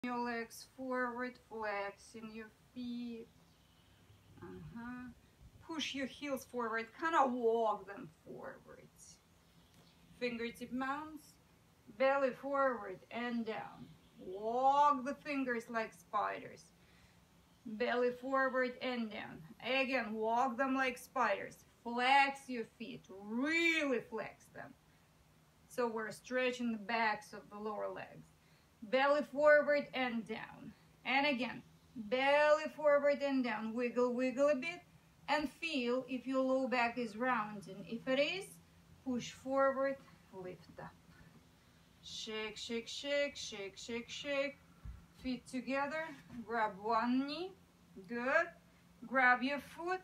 Your legs forward, flexing your feet. Push your heels forward, kind of walk them forward. Fingertip mounts, belly forward and down. Walk the fingers like spiders. Belly forward and down. Again, walk them like spiders. Flex your feet, really flex them. So we're stretching the backs of the lower legs. Belly forward and down. And again, belly forward and down. Wiggle, wiggle a bit. And feel if your low back is rounding. If it is, push forward, lift up. Shake, shake, shake, shake, shake, shake. Feet together. Grab one knee. Good. Grab your foot.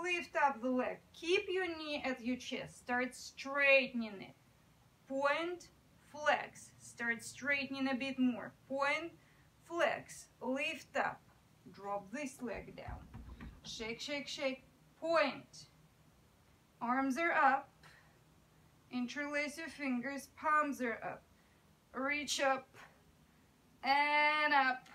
Lift up the leg. Keep your knee at your chest. Start straightening it. Point, flex. Start straightening a bit more. Point, flex. Lift up. Drop this leg down. Shake, shake, shake. Point. Arms are up. Interlace your fingers. Palms are up. Reach up. And up.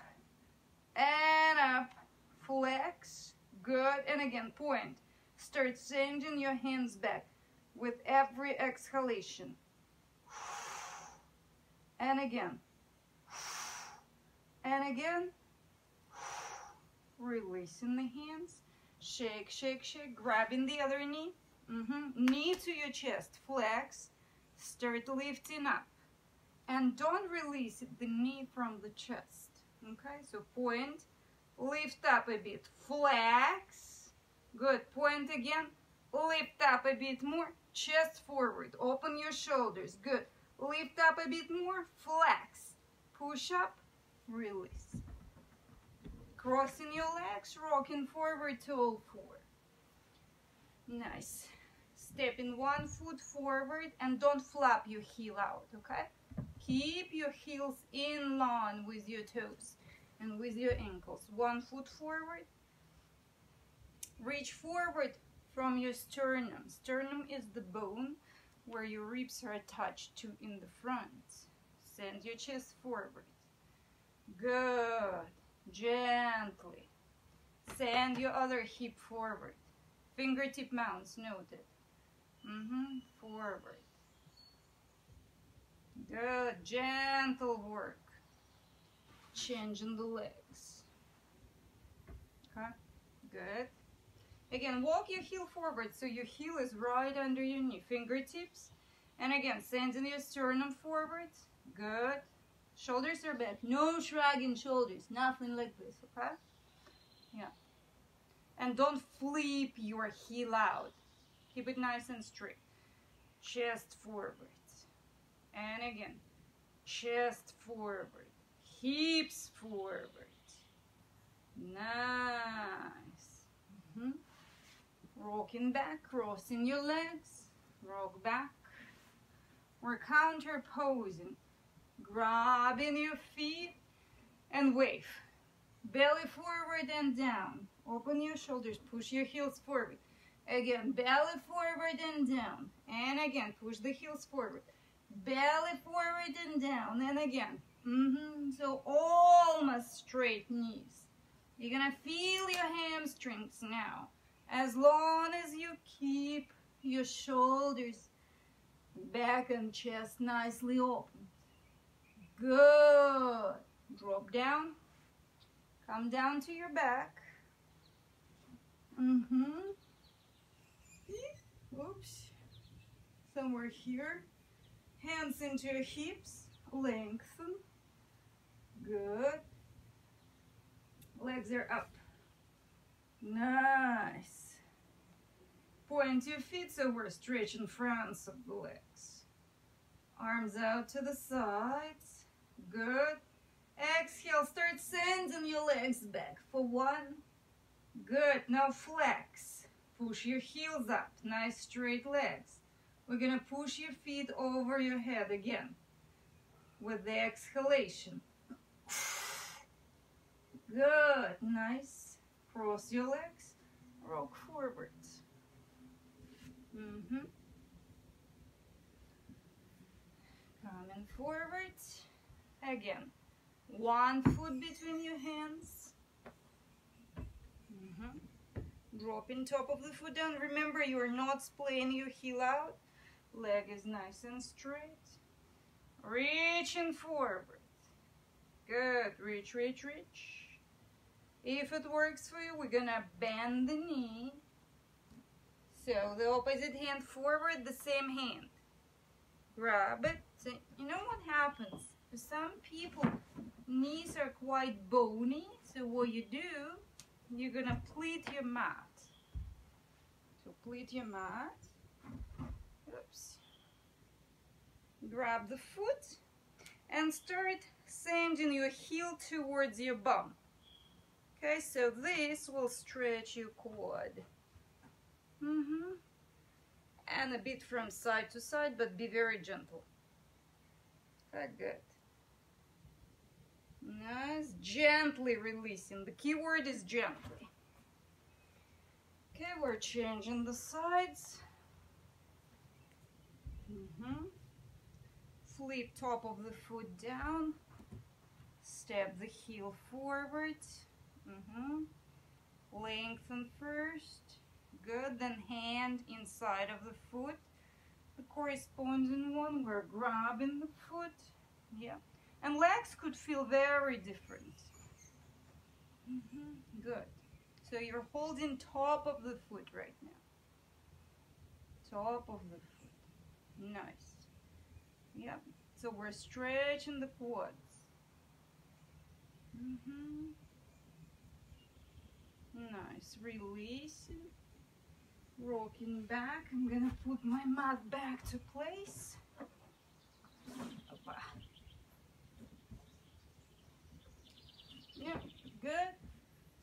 And up. Flex. Good. And again, point. Start sending your hands back with every exhalation. And again. And again. Releasing the hands. Shake, shake, shake. Grabbing the other knee. Knee to your chest. Flex. Start lifting up. And don't release the knee from the chest. Okay, so point. Lift up a bit. Flex. Good. Point again. Lift up a bit more. Chest forward. Open your shoulders. Good. Lift up a bit more. Flex. Push up. Release. Crossing your legs. Rocking forward to all four. Nice. Stepping one foot forward and don't flap your heel out, okay? Keep your heels in line with your toes and with your ankles. One foot forward. Reach forward from your sternum. Sternum is the bone where your ribs are attached to in the front. Send your chest forward. Good. Gently. Send your other hip forward. Fingertip mounts noted. Forward. Good. Gentle work. Changing the legs. Okay. Good. Again, walk your heel forward so your heel is right under your knee. Fingertips. And again, sending your sternum forward. Good. Shoulders are back. No shrugging shoulders. Nothing like this, okay? Yeah. And don't flip your heel out. Keep it nice and straight. Chest forward. And again, chest forward. Hips forward. Nice. Rocking back, crossing your legs. Rock back. We're counterposing. Grabbing your feet and wave. Belly forward and down. Open your shoulders. Push your heels forward. Again, belly forward and down. And again, push the heels forward. Belly forward and down. And again. So almost straight knees. You're going to feel your hamstrings now. As long as you keep your shoulders, back and chest nicely open. Good. Drop down. Come down to your back. Oops. Somewhere here. Hands into your hips. Lengthen. Good. Legs are up. Nice. Point your feet so we're stretching fronts of the legs. Arms out to the sides. Good. Exhale, start sending your legs back for one. Good. Now flex. Push your heels up. Nice straight legs. We're going to push your feet over your head again with the exhalation. Good. Nice. Cross your legs. Rock forward. Coming forward. Again. One foot between your hands. Dropping top of the foot down. Remember, you are not splaying your heel out. Leg is nice and straight. Reaching forward. Good. Reach, reach, reach. If it works for you, we're gonna bend the knee. So the opposite hand forward, the same hand. Grab it. So you know what happens? For some people, knees are quite bony. So what you do, you're gonna pleat your mat. So pleat your mat. Oops. Grab the foot and start sending your heel towards your bum. Okay, so this will stretch your quad. And a bit from side to side, but be very gentle. Okay, good. Nice. Gently releasing. The key word is gently. Okay, we're changing the sides. Flip top of the foot down. Step the heel forward. Lengthen first. Good. Then hand inside of the foot. The corresponding one, we're grabbing the foot. Yeah. And legs could feel very different. Good. So you're holding top of the foot right now. Top of the foot. Nice. Yep. So we're stretching the quads. Nice. Releasing. Rocking back. I'm gonna put my mat back to place. Yeah, good.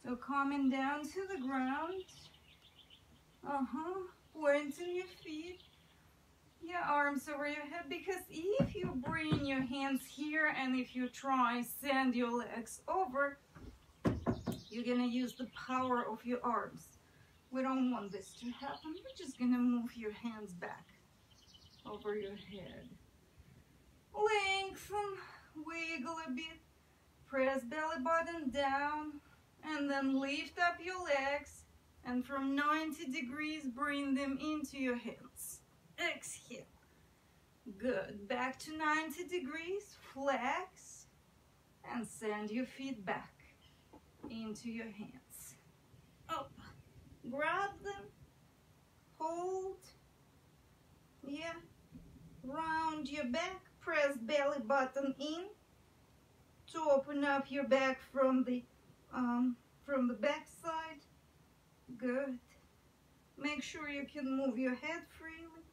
So coming down to the ground. Pointing your feet. Yeah, arms over your head, because if you bring your hands here and if you try send your legs over, you're gonna use the power of your arms. We don't want this to happen. We're just gonna move your hands back over your head. Lengthen, wiggle a bit, press belly button down, and then lift up your legs, and from 90 degrees, bring them into your hands. Exhale. Good. Back to 90 degrees, flex, and send your feet back into your hands. Up. Grab them, hold, yeah, round your back, press belly button in to open up your back from the back side. Good. Make sure you can move your head freely.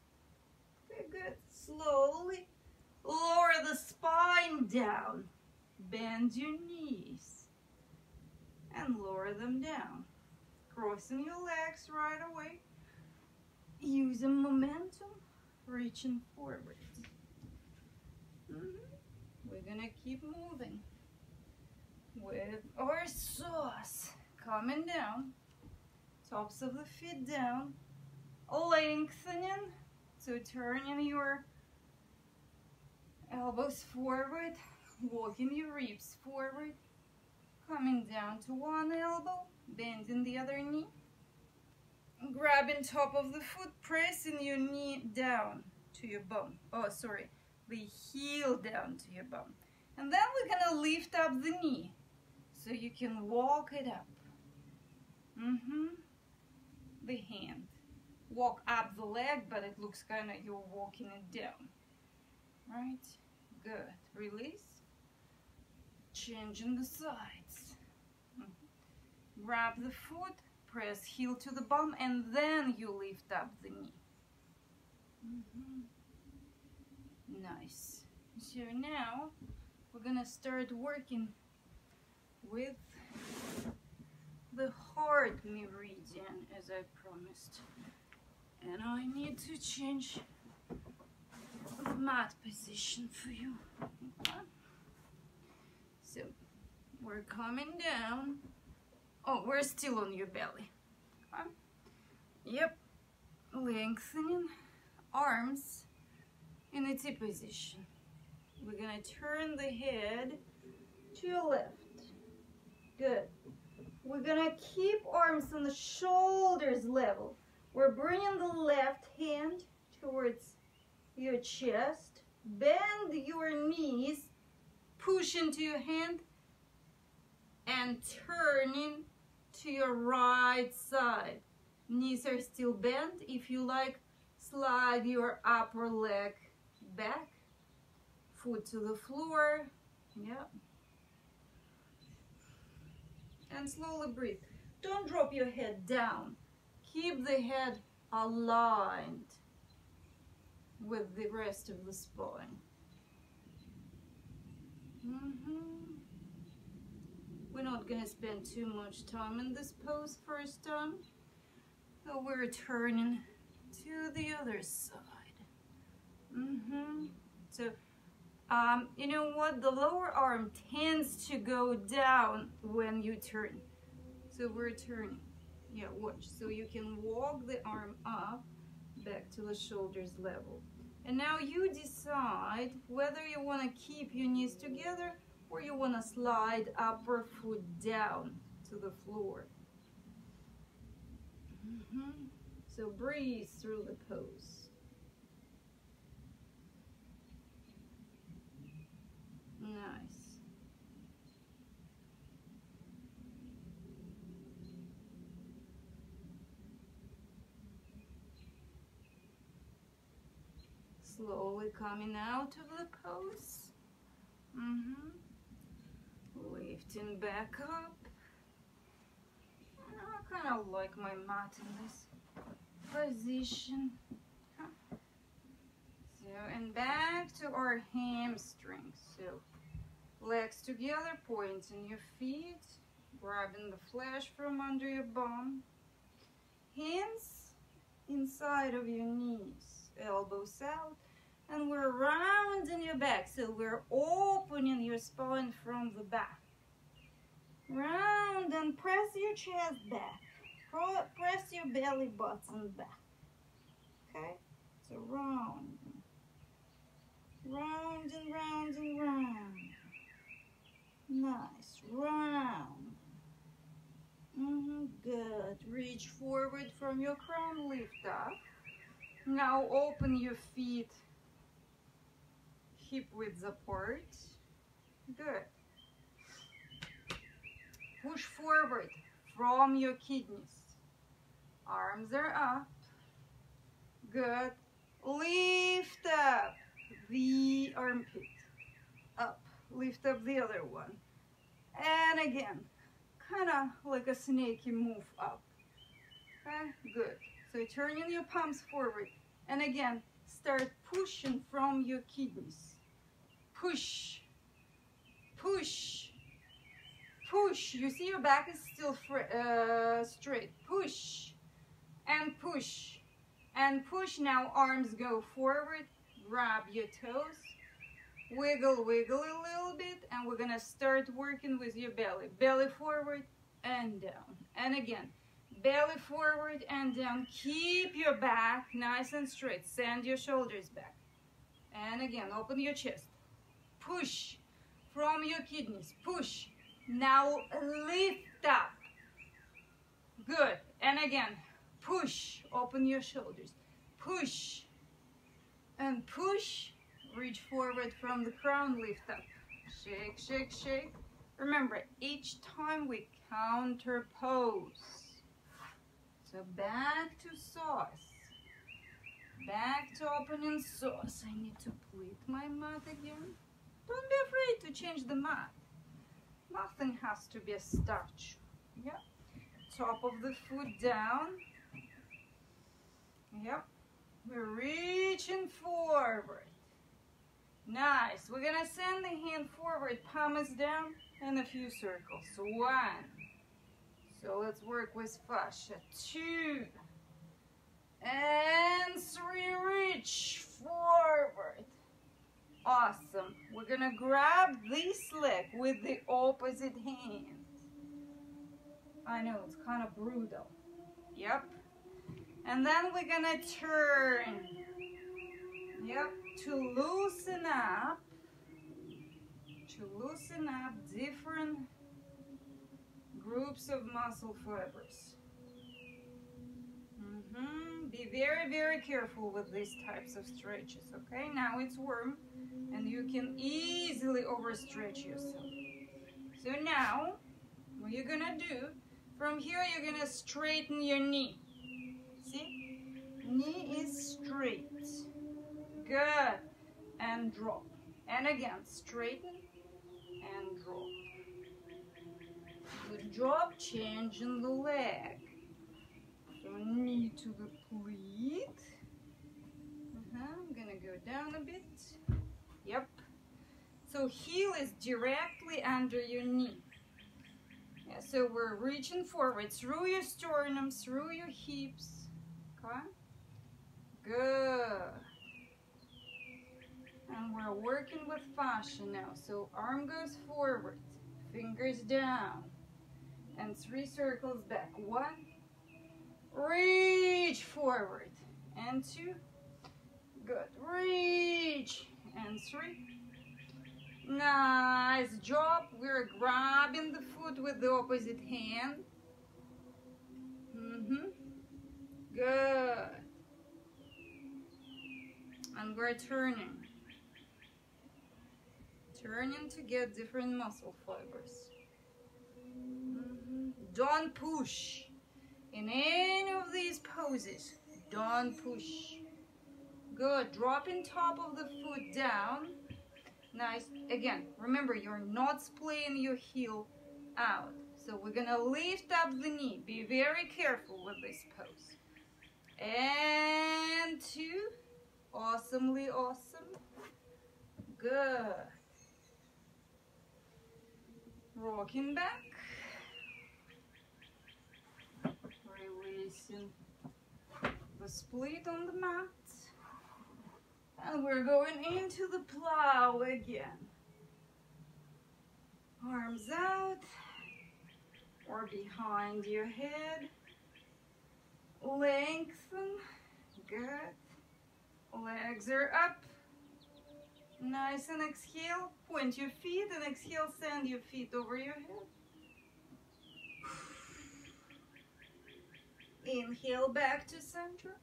Okay, good. Slowly lower the spine down, bend your knees, and lower them down. Crossing your legs right away, using momentum, reaching forward. We're gonna keep moving with our sauce. Coming down, tops of the feet down, lengthening, so turning your elbows forward, walking your ribs forward, coming down to one elbow, bending the other knee, grabbing top of the foot, pressing your knee down to your bum. Oh, sorry, the heel down to your bum. And then we're gonna lift up the knee so you can walk it up. The hand. Walk up the leg, but it looks kind of you're walking it down. Right? Good. Release. Changing the sides. Grab the foot, press heel to the bum, and then you lift up the knee. Nice. So now we're gonna start working with the heart meridian as I promised. And I need to change the mat position for you. Okay. So we're coming down. Oh, we're still on your belly. Okay. Yep. Lengthening arms in a T position. We're gonna turn the head to your left. Good. We're gonna keep arms on the shoulders level. We're bringing the left hand towards your chest. Bend your knees, push into your hand, and turning to your right side. Knees are still bent. If you like, slide your upper leg back, foot to the floor. Yep. And slowly breathe. Don't drop your head down. Keep the head aligned with the rest of the spine. We're not going to spend too much time in this pose first time. So we're turning to the other side. So, you know what? The lower arm tends to go down when you turn. So we're turning. Yeah, watch. So you can walk the arm up, back to the shoulders level. And now you decide whether you want to keep your knees together or you want to slide upper foot down to the floor. So breathe through the pose. Nice. Slowly coming out of the pose. Lifting back up. I kind of like my mat in this position. So, and back to our hamstrings. So, legs together, pointing your feet, grabbing the flesh from under your bum. Hands inside of your knees, elbows out, and we're rounding your back. So we're opening your spine from the back. Round and press your chest back. Press your belly button back. Okay? So round. Round and round and round. Nice. Round. Good. Reach forward from your crown, lift up. Now open your feet hip width apart. Good. Push forward from your kidneys. Arms are up. Good. Lift up the armpit. Up. Lift up the other one. And again, kind of like a snaky move up. Okay, good. So turning your palms forward. And again, start pushing from your kidneys. Push. Push. Push. You see your back is still straight. Push. And push. And push. Now arms go forward. Grab your toes. Wiggle, wiggle a little bit. And we're going to start working with your belly. Belly forward and down. And again, belly forward and down. Keep your back nice and straight. Send your shoulders back. And again, open your chest. Push from your kidneys. Push. Now lift up. Good. And again, push. Open your shoulders. Push. And push. Reach forward from the crown. Lift up. Shake, shake, shake. Remember, each time we counter pose. So back to sauce. Back to opening sauce. I need to pleat my mat again. Don't be afraid to change the mat. Nothing has to be a statue. Yep. Top of the foot down. Yep. We're reaching forward. Nice. We're gonna send the hand forward, palm is down, and a few circles. 1. So let's work with fascia. 2. And 3. Reach forward. Awesome. We're gonna grab this leg with the opposite hand. I know, it's kind of brutal. Yep. And then we're gonna turn. Yep. To loosen up. to loosen up different groups of muscle fibers. Be very, very careful with these types of stretches, okay? Now it's warm and you can easily overstretch yourself. So now, what you're gonna do, from here you're gonna straighten your knee. See? Knee is straight. Good. And drop. And again, straighten and drop. Good job, changing the leg. So knee to the pleat. I'm gonna go down a bit. Yep. So heel is directly under your knee. Yeah, so we're reaching forward through your sternum, through your hips. Okay? Good. And we're working with fascia now. So arm goes forward, fingers down, and 3 circles back. 1, reach forward, and 2, good, reach, and 3. Nice job. We're grabbing the foot with the opposite hand. Good. And we're turning. Turning to get different muscle fibers. Don't push. In any of these poses, don't push. Good. Dropping top of the foot down. Nice. Again, remember, you're not splaying your heel out. So we're gonna lift up the knee. Be very careful with this pose. And 2. Awesomely awesome. Good. Rocking back. Releasing the split on the mat. And we're going into the plow again. Arms out or behind your head. Lengthen. Good. Legs are up. Nice, and exhale. Point your feet and exhale, send your feet over your head. Inhale back to center.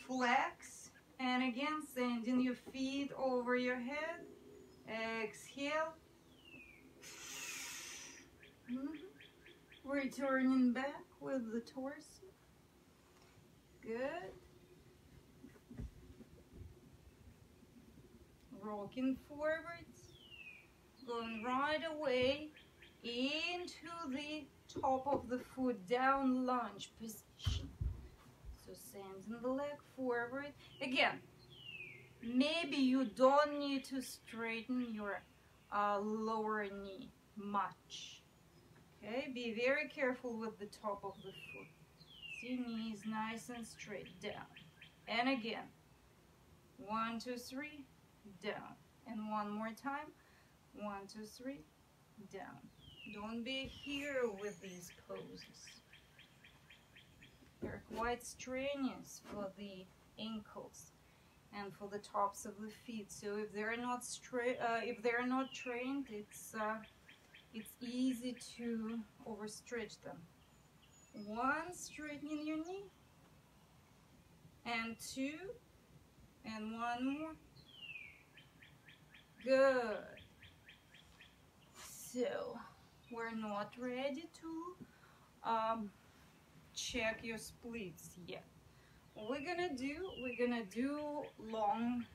Flex. And again, sending your feet over your head. Exhale. Returning back with the torso. Good. Rocking forwards. Going right away into the top of the foot down lunge position. So sending the leg forward. Again, maybe you don't need to straighten your lower knee much. Okay, be very careful with the top of the foot. See, knees nice and straight down. And again, 1, 2, 3, down. And one more time, 1, 2, 3, down. Don't be a hero with these poses. They're quite strenuous for the ankles and for the tops of the feet. So if they're not trained, it's easy to overstretch them. 1, straightening your knee, and 2, and 1 more. Good. So we're not ready to check your splits yet. What we're gonna do long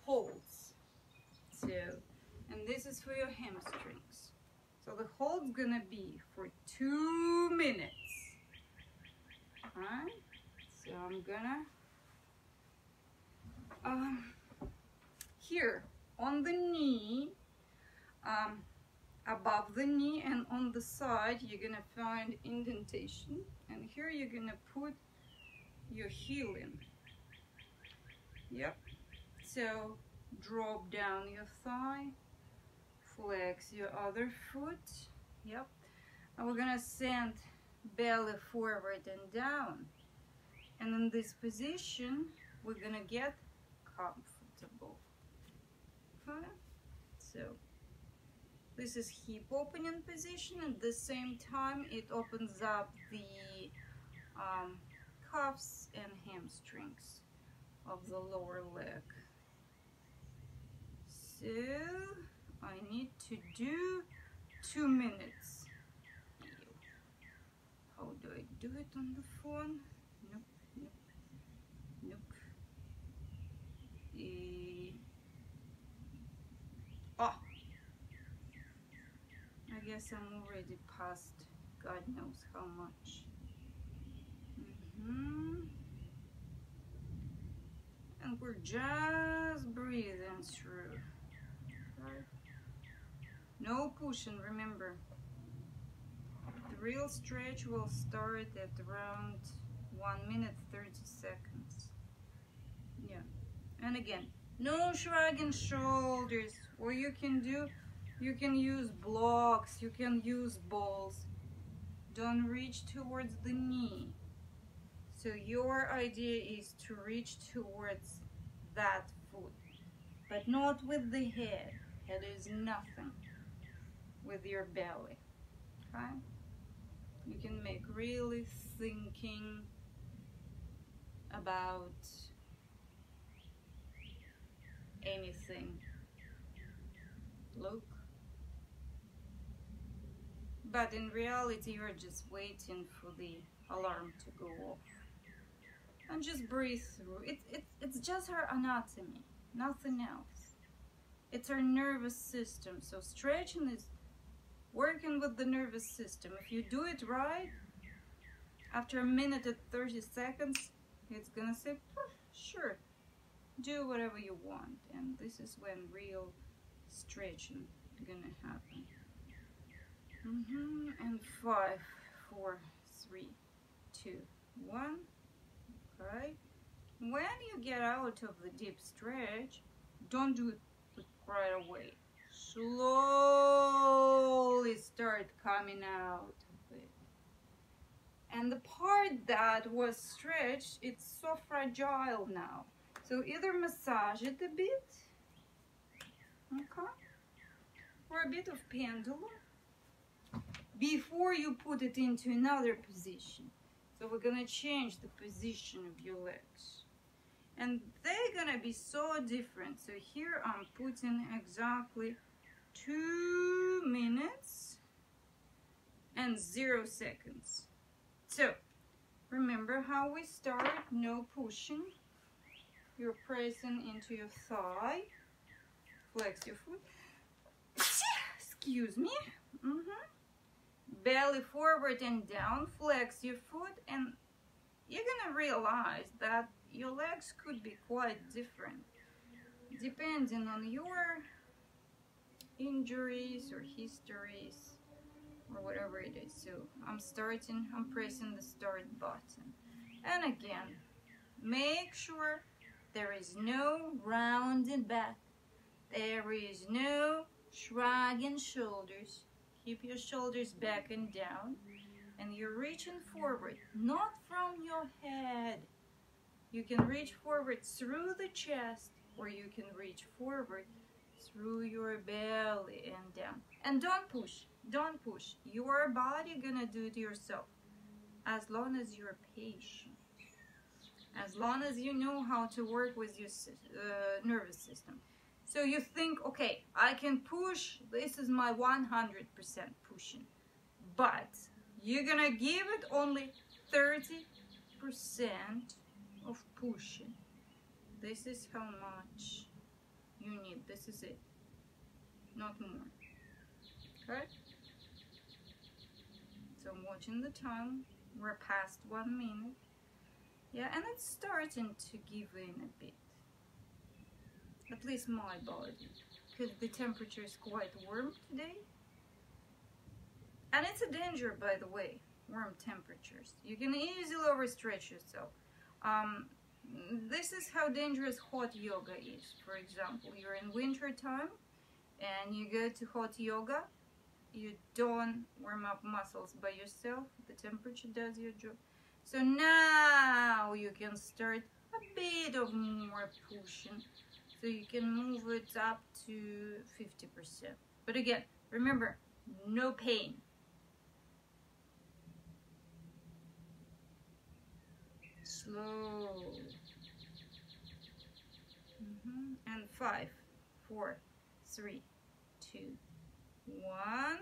holds. So, and this is for your hamstrings. So the hold's gonna be for 2 minutes. Alright? So I'm gonna here on the knee, above the knee and on the side, you're gonna find indentation, and here you're gonna put your heel in. Yep. So drop down your thigh, flex your other foot. Yep. And we're gonna send belly forward and down, and in this position we're gonna get comfortable. Okay. So this is hip opening position. At the same time, it opens up the calves and hamstrings of the lower leg. So I need to do 2 minutes. How do I do it on the phone? Nope, nope, nope. Oh, I guess I'm already past God knows how much. And we're just breathing through. Right? No pushing, remember. The real stretch will start at around 1 minute 30 seconds. Yeah. And again, no shrugging shoulders. Or you can use blocks, you can use balls. Don't reach towards the knee. So your idea is to reach towards that foot, but not with the head. Head is nothing. With your belly. Okay? You can make really thinking about anything. Look. But in reality, you're just waiting for the alarm to go off. And just breathe through. It's just our anatomy, nothing else. It's our nervous system. So stretching is working with the nervous system. If you do it right, after a minute and 30 seconds, it's gonna say, sure, do whatever you want. And this is when real stretching is gonna happen. And 5, 4, 3, 2, 1. Okay. When you get out of the deep stretch, don't do it right away. Slowly start coming out of it. And the part that was stretched, it's so fragile now. So either massage it a bit, okay, or a bit of pendulum before you put it into another position. So we're gonna change the position of your legs. And they're gonna be so different. So here I'm putting exactly 2 minutes and 0 seconds. So remember how we start, no pushing. You're pressing into your thigh. Flex your foot. Excuse me. Belly forward and down, flex your foot, and you're gonna realize that your legs could be quite different depending on your injuries or histories or whatever it is. So I'm pressing the start button. And again, make sure there is no rounded back. There is no shrugging shoulders. Keep your shoulders back and down. And you're reaching forward, not from your head. You can reach forward through the chest, or you can reach forward through your belly and down. And don't push, don't push. Your body gonna do it yourself, as long as you're patient. As long as you know how to work with your nervous system. So you think, okay, I can push, this is my 100% pushing. But you're gonna give it only 30% of pushing. This is how much you need. This is it. Not more. Okay? So I'm watching the time. We're past 1 minute. Yeah, and it's starting to give in a bit. At least my body, because the temperature is quite warm today. And it's a danger, by the way, warm temperatures. You can easily overstretch yourself. This is how dangerous hot yoga is. For example, you're in winter time and you go to hot yoga. You don't warm up muscles by yourself. The temperature does your job. So now you can start a bit of more pushing. So you can move it up to 50%. But again, remember, no pain. Slow. And 5, 4, 3, 2, 1.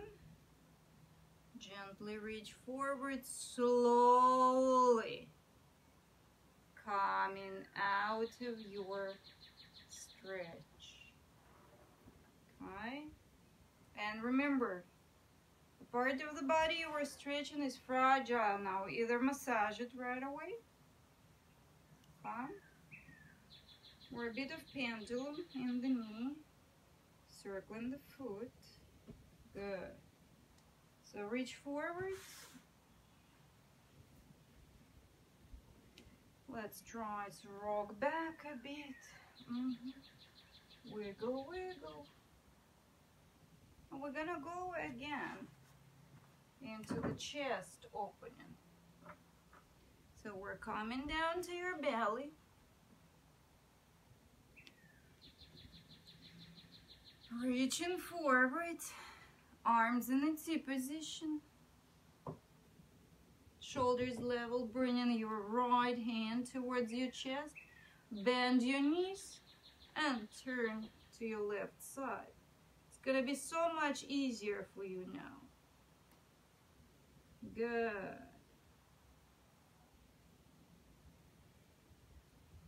Gently reach forward, slowly coming out of your stretch. Okay? And remember, the part of the body you are stretching is fragile now. Either massage it right away, okay? Or a bit of pendulum in the knee, circling the foot. Good. So reach forward. Let's try to rock back a bit. Wiggle, wiggle. And we're gonna go again into the chest opening. So we're coming down to your belly. Reaching forward, arms in a T position. Shoulders level, bringing your right hand towards your chest. Bend your knees and turn to your left side. It's gonna be so much easier for you now. Good.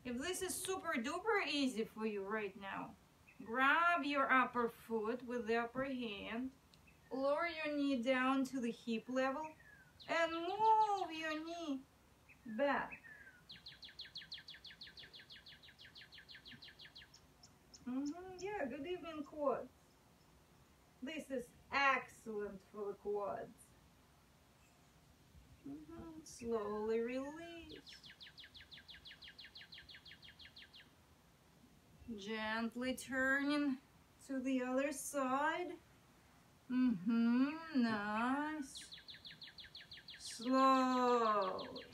If this is super duper easy for you right now, grab your upper foot with the upper hand, lower your knee down to the hip level, and move your knee back. Yeah, good evening, quads. This is excellent for the quads. Slowly release. Gently turning to the other side. Nice. Slowly.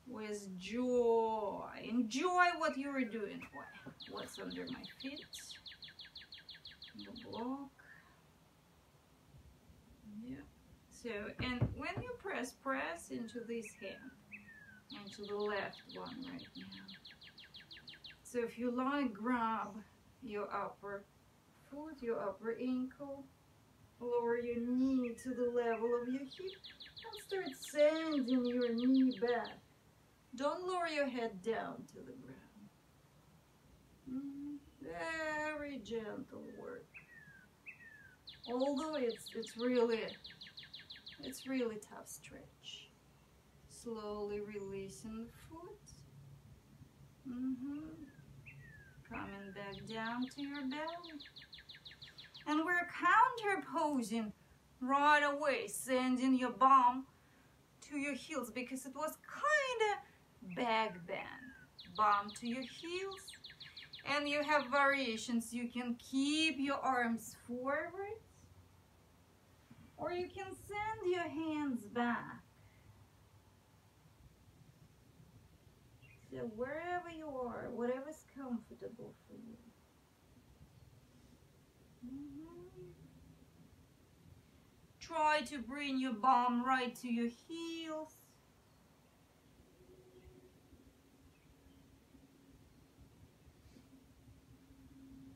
With joy. Enjoy what you are doing. What's under my feet? The block. Yeah. So, and when you press into this hand, into the left one right now. So if you like, grab your upper foot, your upper ankle, lower your knee to the level of your hip, and start sending your knee back. Don't lower your head down to the ground. Very gentle work. Although it's really tough stretch. Slowly releasing the foot. Coming back down to your belly. And we're counter posing right away, sending your bum to your heels because it was kind of back bend. Bum to your heels. And you have variations. You can keep your arms forward, or you can send your hands back. So wherever you are, whatever's comfortable for you. Try to bring your bum right to your heels.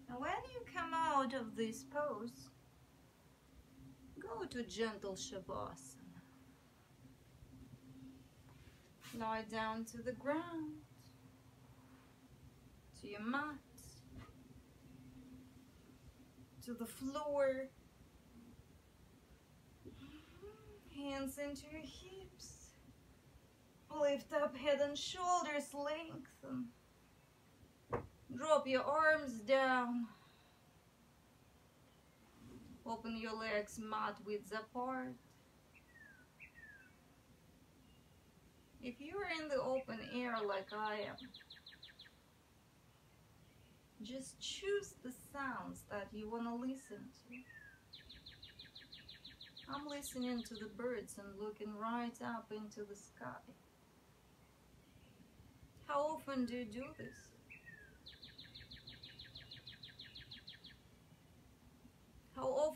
And when you come out of this pose, go to gentle Shavasana. Lie down to the ground, to your mat, to the floor. Hands into your hips. Lift up head and shoulders, lengthen. Drop your arms down. Open your legs mat width apart. If you're in the open air like I am, just choose the sounds that you want to listen to. I'm listening to the birds and looking right up into the sky. How often do you do this?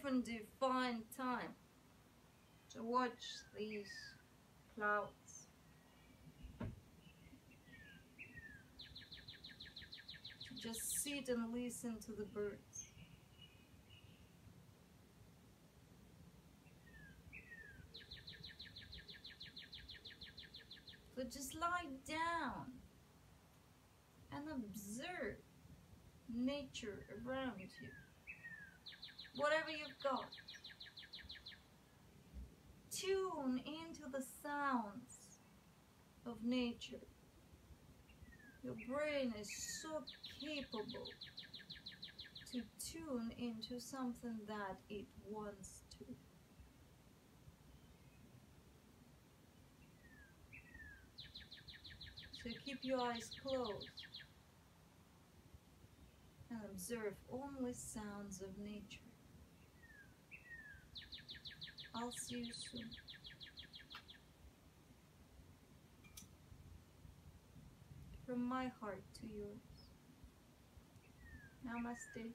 and define time to watch these clouds, to just sit and listen to the birds. So just lie down and observe nature around you. Whatever you've got, tune into the sounds of nature. Your brain is so capable to tune into something that it wants to. So keep your eyes closed and observe only sounds of nature. I'll see you soon. From my heart to yours. Namaste.